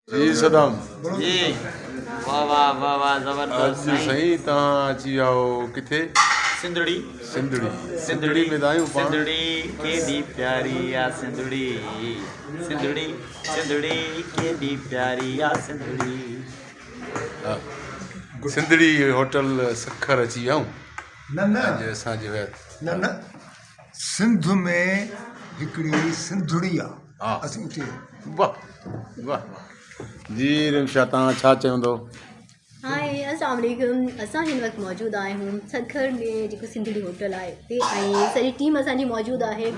जी सदाम जी वाह वाह वाह वाह जबरदस्त अॼु साईं तव्हां अची विया हो किथे सिंधड़ी सिंधड़ी सिंधड़ी में त आहियूं पाण सिंधड़ी केॾी प्यारी आ सिंधड़ी सिंधड़ी सिंधड़ी केॾी प्यारी आ सिंधड़ी सिंधड़ी होटल सखर अची विया आहियूं न न अॼु असांजे न न सिंध में हिकिड़ी सिंधड़ी आहे हा असीं उते वाह वाह जी रिमशा तव्हां छा चवंदो हाय अस्सलाम वालेकुम असां हिन वक़्तु मौजूदु आहियूं सखर में जेको सिंधड़ी होटल आहे हिते ऐं सॼी टीम असांजी मौजूदु आहे ऐं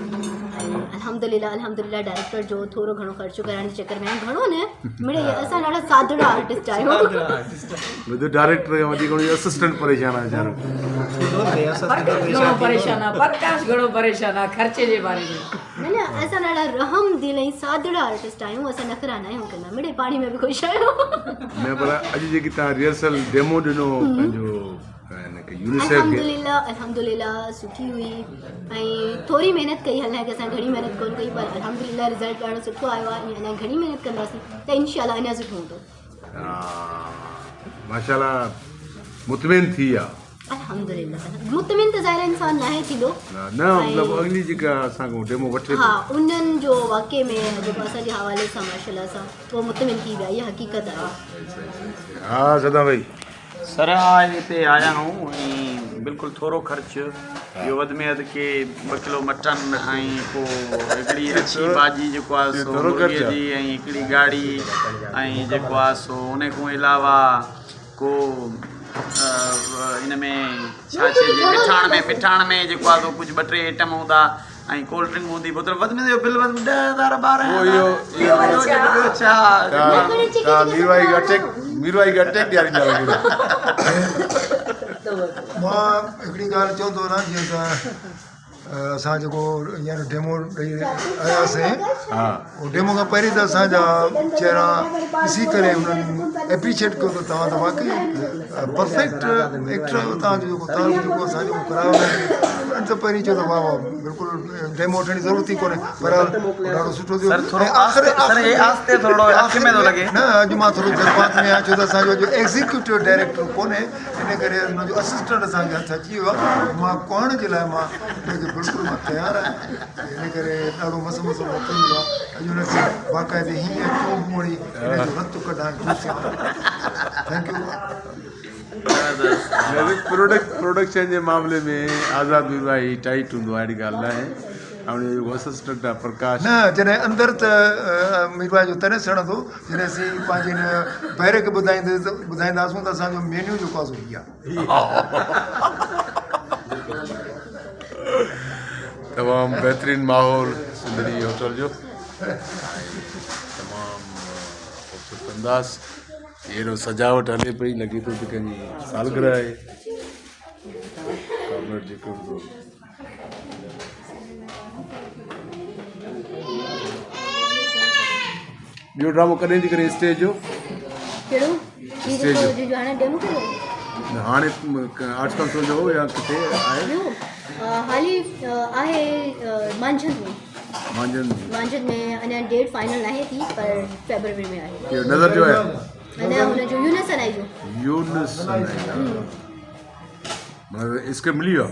अल्हम्दुलिल्लाह डायरेक्टर जो थोरो घणो ख़र्चो कराइण जे चकर में घणो न मिड़े असां ॾाढा सादड़ा आर्टिस्ट आहियूं ॿुधो डायरेक्टर खां वधीक हुनजो असिस्टेंट परेशान आहे वीचारो घणो परेशान आहे प्रकाश घणो परेशान आहे ख़र्चे जे बारे में न असां ॾाढा रहम दिल ऐं सादड़ा आर्टिस्ट आहियूं असां नखरा न आहियूं कंदा मिड़े पाणी में बि ख़ुशि आहियूं न पर अॼु जेकी तव्हां रिहर्सल डेमो ॾिनो पंहिंजो अल्हम्दुलिल्लाह सुठी हुई ऐं थोरी महिनत कई हालांकि असां घणी महिनत कोन कई पर अल्हम्दुलिल्लाह रिज़ल्ट ॾाढो सुठो आयो आहे ऐं अञा घणी महिनत कंदासीं त इंशाअल्लाह अञा सुठो हूंदो माशाल्लाह मुतमिन थी आहे अल्हम्दुलिल्लाह मुतमिन त ज़ाहिर इंसान न आहे थींदो न मतिलबु अगली जेका असांखां डेमो वठे हा उन्हनि जो वाक़ई में जेको असांजे हवाले सां माशाल्लाह सां उहो मुतमिन थी विया इहा हक़ीक़त आहे हा सदा भाई सर आज हिते आया हूँ ऐं बिल्कुलु थोरो ख़र्च इहो वधि में वधि के 2 किलो मटन ऐं पोइ हिकिड़ी अछी भाॼी जेको आहे सो मुर्गीअ जी ऐं हिकिड़ी गाड़ी ऐं जेको आहे सो उन खां अलावा को इन में छा चइजे मिठाण में जेको आहे सो कुझु 2-3 आइटम हूंदा ऐं कोल्ड ड्रिंक हूंदी बोतल वधि में वधि बिल 10,000-12,000 मीरवाई अटैक ॾियारींदा मां हिकिड़ी ॻाल्हि चवंदो न जीअं त असां जेको हींअर डेमो ॾेई आयासीं हा उहो डेमो खां पहिरीं त असांजा चहिरा ॾिसी करे उन्हनि एप्रिशिएट कयो त तव्हां त वाक़ई परफेक्ट एक्टर आहियो तव्हांजो जेको तारीफ़ जेको असांजो करायो उन्हनि त पहिरीं चयो त वाह वाह बिल्कुलु डेमो वठण जी ज़रूरत ई कोन्हे पर ॾाढो सुठो थियो न अॼु मां थोरो जज़्बात में आहियां छो त असांजो जो एग्ज़ीक्यूटिव डायरेक्टर कोन्हे इन करे हुनजो असिस्टेंट असांजे हथ अची वियो आहे मां कोण जे लाइ मां बिल्कुलु मां तयारु आहियां इन करे ॾाढो मस्तु मस्तु वक़्तु मिलियो आहे अॼु हुनखे बाक़ाइदे हीअं चोंबड़ी हिनजो रतु कढाइण थैंक यू प्रोडक्शन जे मामले में आज़ाद मीरवाई टाइट हूंदो आहे अहिड़ी ॻाल्हि न आहे ऐं हुनजो असिस्टेंट आहे प्रकाश न जॾहिं अंदरि त मीरवाई जो तॾहिं सड़ंदो जॾहिं असीं पंहिंजे हिन पहिरें खे ॿुधाईंदासीं त असांजो मेन्यू जेको आहे सो हीअ आहे तमामु बहितरीनु माहौल सिंधड़ी होटल जो तमामु ख़ूबसूरत अंदाज़ अहिड़ो सजावट हले पई लॻे थो त कंहिंजी सालगिरह आहे जेको ॿियो ड्रामो कॾहिं थी करे स्टेज जो हाणे आर्ट्स काउंसिल जो या किथे आहे हाली आहे मांझंद में अञा डेट फाइनल नाहे थी पर फेब्रुअरी में आहे नज़र जो आहे अञा हुनजो यूनिस स्क्रिप्ट मिली वियो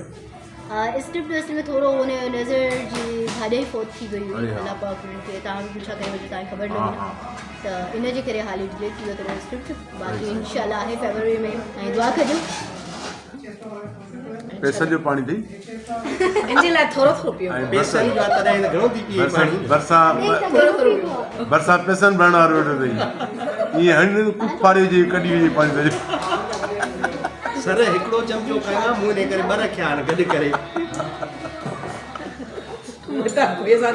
स्क्रिप्ट असल में थोरो हुन नज़र जी भाॼी फोत थी वई हुई अलाह पाक हुननि खे तव्हां बि छा करे वठी तव्हांखे ख़बर न हुई त इन जे करे हाली डिले थी वियो अथव स्क्रिप्ट बाक़ी इंशाअल्लाह आहे फेब्रुअरी में ऐं दुआ कजो पैसनि जो पाणी थी इनजे लाइ थोरो थोरो पियो बरसाति पैसनि भरण वारो वेठो अथई ईअं हणी कुझु फाड़े हुजे कढी हुजे पाणी सर हिकिड़ो चमचो कयां मूं ॾे करे ॿ रखिया आहिनि गॾु करे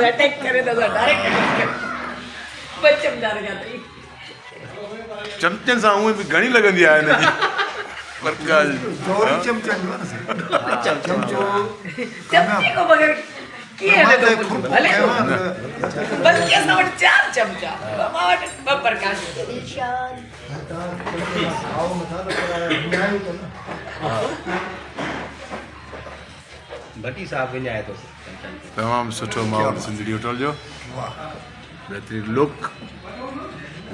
अटैक करे त डायरेक्ट चमचनि सां उहे बि घणी लॻंदी आहे हिनजी प्रकाश चमचो बग़ैर कीअं भले बल्कि असां वटि 4 चमचा मां वटि 2 प्रकाश भटी साहब विञाए थो तमामु सुठो माहौल सिंधड़ी होटल जो बहितरीनु लुक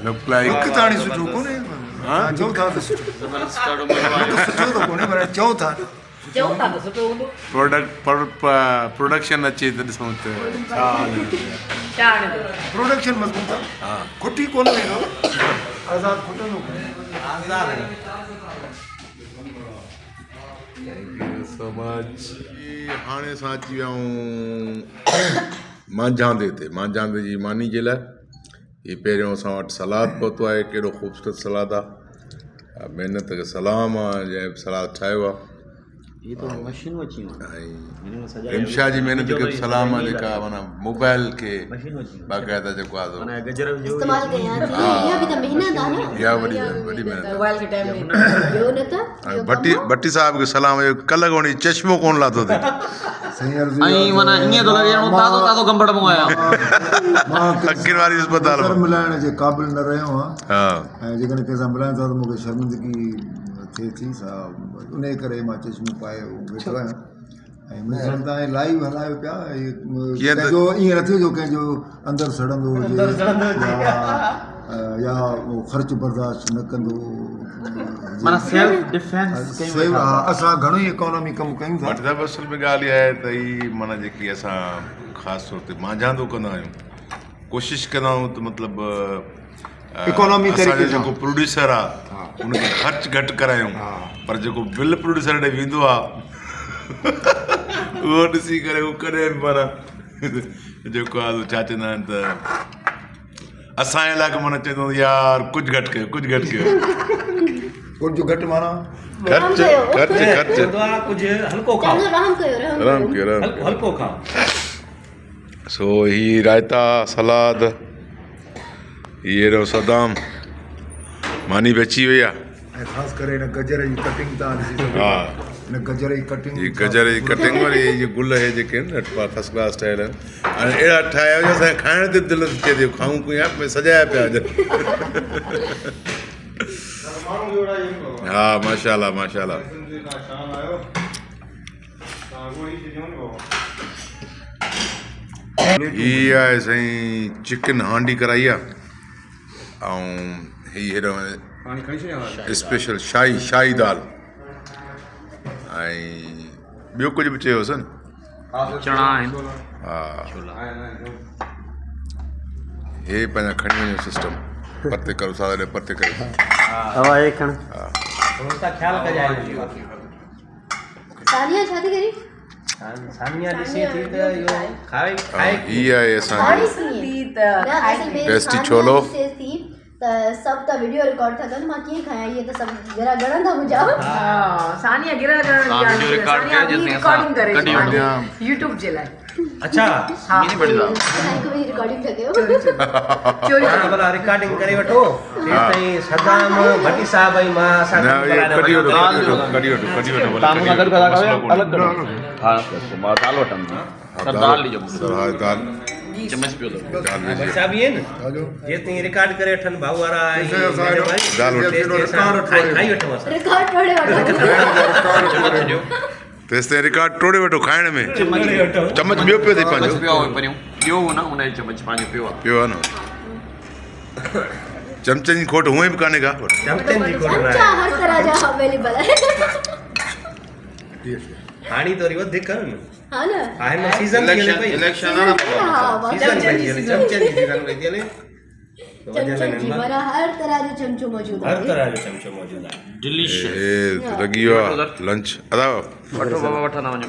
लुक लाइक हिकु ताणी सुठो कोन्हे चओ था त सुठो ज़बरदस्त ॾाढो मज़ो आयो सुठो त कोन्हे पर चओ था चऊं था त सुठो हूंदो प्रोडक्शन अचे त ॾिसूं त छा हाल आहे। छा हाणे थो प्रोडक्शन मज़बूत आहे खुटी कोन वेंदो आज़ादु खुटंदो कोन्हे हाणे असां अची विया आहियूं मांझांदे ते मांझांदे जी मानी जे लाइ ही पहिरियों असां वटि सलाद पहुतो आहे कहिड़ो ख़ूबसूरत सलाद आहे महिनत खे सलाम आहे जंहिं सलाद ठाहियो आहे ये तो मशीनूं अची ऐं रिमशा जी महिनत खे सलाम आहे जेका माना मोबाइल खे बाक़ाइदा जेको आहे गजर इस्तेमाल कयां थी इहा बि त महिनत आहे न इहा वॾी महिनत आहे। मोबाइल खे टाइम ॾिनो ॿियो न त ऐं भट्टी साहिब खे सलाम कल्ह कोणी चश्मो कोन लाथो अथई ऐं माना ईअं थो लॻे ॼणो ताज़ो ताज़ो गंबड़ मां आया अखियुनि वारी अस्पताल नज़र में मिलाइण जे क़ाबिल न रहियो आहियां हा ऐं जेकॾहिं कंहिंसां मिलायां था त मूंखे शर्मिंदगी थिए थी सा उन करे मां चश्मो पाए वेठो आहियां ऐं मुंहिंजो तव्हां लाइव हलायो पिया कीअं त- कंहिंजो ईअं न थियो जो कंहिंजो अंदरि सड़ंदो हुजे या उहो ख़र्च बर्दाश्त न कंदो माना सेल्फ डिफेंस सेव हा असां घणो ई इकोनॉमी कमु कयूं था मतिलबु असल में ॻाल्हि इहा आहे त ही माना जेकी असां ख़ासि तौर ते मांझांदो कंदा आहियूं कोशिशि कंदा आहियूं त मतिलबु इकोनॉमी असांजो तरीक़े सां जेको प्रोड्यूसर आहे उनखे ख़र्च घटि करायूं पर जेको बिल प्रोड्यूसर ॾे वेंदो आहे उहो ॾिसी करे उहो कॾहिं बि माना जेको आहे छा चवंदा आहिनि त असांजे लाइ माना चवंदो यार कुझु घटि कयो कुझु घटि कयो कुझु घटि माना ख़र्च ख़र्च ख़र्च चवंदो आहे कुझु हल्को खाओ चङो रहम कयो रहम आराम कयो आराम कयो। हल्को खाओ सो ही रायता सलाद ये रहो सदाम मानी बि अची वई आहे ऐं ख़ासि करे हिन गजर जी कटिंग तव्हां ॾिसी सघो हा हिन गजर जी कटिंग ये गजर जी कटिंग वारी ये गुल हे जेके आहिनि न फर्स्ट क्लास ठहियल आहिनि हाणे अहिड़ा ठाहिया जो असांखे खाइण ते दिलि थिए थी खाऊं पिया सजाया पिया हा माशाल्लाह माशाल्लाह ही आहे साईं चिकन हांडी कराई आहे ऐं ही हेॾो स्पेशल शाही दाल ऐं ॿियो कुझु बि चयोसि न चणा आहिनि हा हे पंहिंजा खणी वञो सिस्टम परते करो सादे परते करो हवा हे खण उसका ख्याल कजाए सानिया छा थी करी सानिया ॾिसे थी त इहो खाए खाए ही आहे असांजी थी त टेस्टी छोलो त सभु त वीडियो रिकॉर्ड था कनि मां कीअं खायां इहे त सभु जरा ॻणंदा मुंहिंजा सानिया गिरा तव्हां वीडियो रिकॉर्ड कयो जिसमें असां रिकॉर्डिंग करे कढी वठूं। यूट्यूब जे लाइ अच्छा हा ईअं पड़ी हिकु बि रिकॉर्डिंग था कयो चोरी हाणे भला रिकॉर्डिंग करे वठो तेसिताईं सदाम भट्टी साहब ऐं मां असां न कमु इहो कराइण कढी वठो वञूं। कढी वठो कढी वठो भले तव्हां कढी गॾु कदा वठो, कयो मसलो अलॻि कोन्हे। करो हा मां दाल वठंदुमि सर दाल ॾिजो सर हा दाल चमच पियो अथव दाल भट्टी विझो। साहब इहे न जेसिताईं रिकॉर्ड करे वठनि भाऊ वारा ऐं असांजो दाल वठो। खाई वठूं असां रिकॉर्ड टोड़े वठो तेसिताईं रिकॉर्ड टोड़े वठो खाइण में चमच चमच ॿियो पियो अथई चमच पंहिंजो पियो आहे पहिरियों ॿियो हो न हुन जो चमच पंहिंजो पियो आहे पियो आहे न चमचनि जी खोट हूअं बि कान्हे का चमचनि जी खोट न चमचा आहे हर तरह जा अवेलेबल आहे हाणी त वरी वधीक कर न हा न आहे न सीज़न थी हले पई इलेक्शन आहे न हा वाह। सीज़न पई थी हले चमचनि जी सीज़न पई थी हले त वजह चमचनि जी सां माना हर तरह जो चमचो मौजूदु हर आहे तरह जो चमचो मौजूदु आहे डिलीशियस ए लॻी वियो आहे लंच अदा वठो बाबा वठंदा वञो